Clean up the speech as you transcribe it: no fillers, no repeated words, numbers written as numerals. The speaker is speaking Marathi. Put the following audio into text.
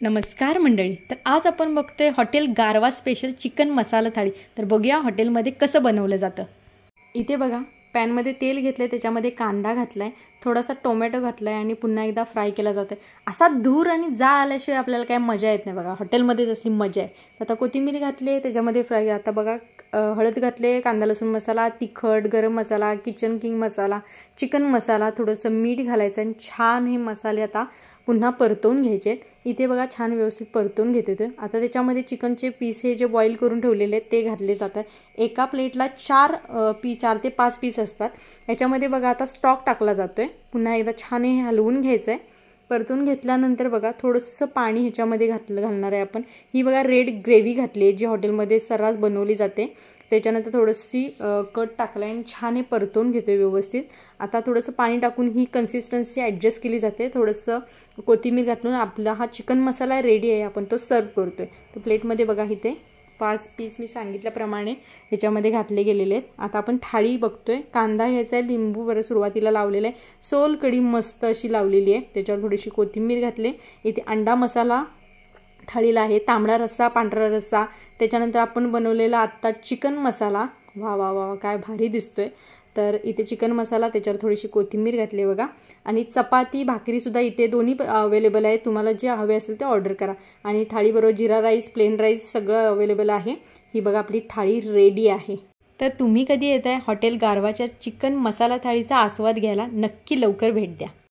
नमस्कार मंडळी. तर आज आपण बघतोय हॉटेल गारवा स्पेशल चिकन मसाला थाळी. तर बघूया हॉटेलमध्ये कसं बनवलं जातं. इथे बघा पॅनमध्ये तेल घेतलं, त्याच्यामध्ये कांदा घातलाय, थोडासा टोमॅटो घातलाय आणि पुन्हा एकदा फ्राय केला जातोय. असा धूर आणि जाळ आल्याशिवाय आपल्याला काय मजा येत नाही बघा. हॉटेलमध्येच असली मजा आहे. तर आता कोथिंबीर घातली, त्याच्यामध्ये फ्राय. आता बघा हळद घातले, कांदा लसूण मसाला, तिखट, गरम मसाला, किचन किंग मसाला, चिकन मसाला, थोडंसं मीठ घालायचं आणि छान हे मसाले आता पुन्हा परतवून घ्यायचे. इथे बघा छान व्यवस्थित परतवून घेते ते. आता त्याच्यामध्ये चिकनचे पीस हे जे बॉईल करून ठेवलेले आहेत ते घातले जातात. एका प्लेटला 4 ते 5 पीस असतात. याच्यामध्ये बघा आता स्टॉक टाकला जातोय. पुन्हा एकदा छान हे हलवून घ्यायचं आहे. परतून घेतल्यानंतर बघा थोडंसं पाणी ह्याच्यामध्ये घालणार आहे आपण. ही बघा रेड ग्रेव्ही घातली आहे जी हॉटेलमध्ये सर्रास बनवली जाते. त्याच्यानंतर थोडीशी कट टाकला आणि छान हे परतवून घेतो व्यवस्थित. आता थोडंसं पाणी टाकून ही कन्सिस्टन्सी ॲडजस्ट केली जाते. थोडंसं कोथिंबीर घालून आपला हा चिकन मसाला रेडी आहे, आपण तो सर्व करतोय. तर प्लेटमध्ये बघा इथे 5 पीस मी सांगितल्याप्रमाणे ह्याच्यामध्ये घातले गेलेले आहेत. आता आपण थाळी बघतोय. कांदा घ्यायचा आहे, लिंबू बरं सुरुवातीला लावलेलं आहे, सोलकढी मस्त अशी लावलेली आहे, त्याच्यावर थोडीशी कोथिंबीर घातली. इथे अंडा मसाला थाळीला आहे, तांबडा रस्सा, पांढरा रस्सा, त्याच्यानंतर आपण बनवलेला आत्ता चिकन मसाला. वा वा वा काय भारी दिसतोय. तर इथे चिकन मसाला, त्याच्यावर थोडीशी कोथिंबीर घातली बघा. आणि चपाती भाकरीसुद्धा इथे दोन्ही अवेलेबल आहे. तुम्हाला जे हवे असेल ते ऑर्डर करा. आणि थाळीबरोबर जिरा राईस, प्लेन राईस सगळं अवेलेबल आहे. ही बघा आपली थाळी रेडी आहे. तर तुम्ही कधी येत आहे हॉटेल गारवाच्या चिकन मसाला थाळीचा आस्वाद घ्यायला, नक्की लवकर भेट द्या.